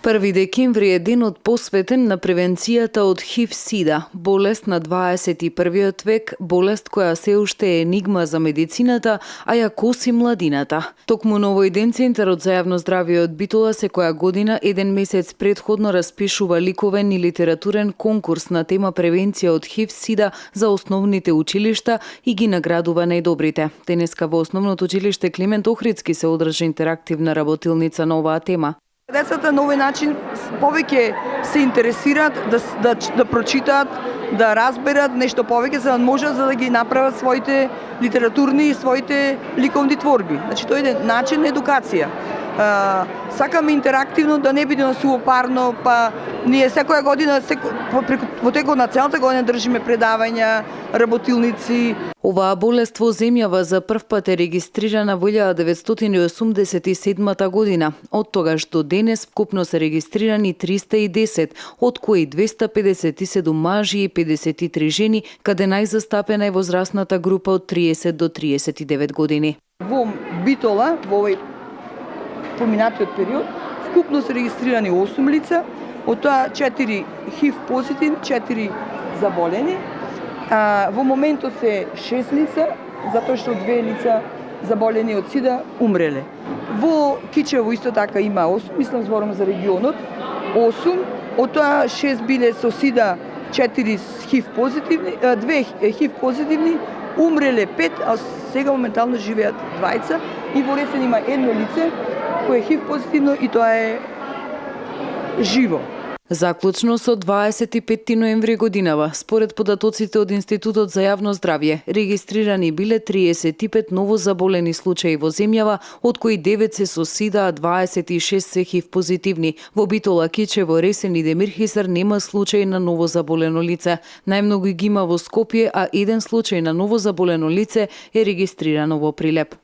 1 декември е денот посветен на превенцијата од ХИВ-СИДА, болест на 21 век, болест која се уште е енигма за медицината, а ја коси младината. Токму на овој ден Центарот за јавно здравје од Битола секоја година еден месец предходно распишува ликовен и литературен конкурс на тема превенција од ХИВ-СИДА за основните училишта и ги наградува најдобрите. Денеска во Основното училиште Климент Охридски се одржа интерактивна работилница на оваа тема. Децата на овој начин повеќе се интересираат да прочитаат, да разберат нешто повеќе за да можат да ги направат своите литературни и своите ликовни творби. Значи тоа е еден начин на едукација. Сакаме интерактивно да не биде сувопарно, па ние секоја година во текот на целата година држиме предавања, работилници. Оваа болест во земјава за прв пат е регистрирана во 1987 година. Од тогаш до денес вкупно се регистрирани 310, од кои 257 мажи и 53 жени, каде најзастапена е возрастната група од 30 до 39 години. Во Битола, во овој поминатиот период, вкупно се регистрирани 8 лица, од тоа 4 ХИВ позитивни, 4 заболени. Во моментот се 6 лица, затоа што 2 лица заболени од СИДА умреле. Во Кичево исто така има 8, мислам зборам за регионот, 8, од тоа 6 биле со СИДА, 4 ХИВ позитивни, 2 ХИВ позитивни, умреле 5, а сега моментално живеат 20 и во Ресен има едно лице кое е ХИВ позитивно и тоа е живо. Заклучно со 25 ноември годинава, според податоците од Институтот за јавно здравје, регистрирани биле 35 новозаболени случаи во земјава, од кои 9 се со СИДА, а 26 се ХИВ позитивни. Во Битола, Кичево, Ресен и Демирхисар нема случај на новозаболено лице. Најмногу ги има во Скопје, а еден случај на новозаболено лице е регистрирано во Прилеп.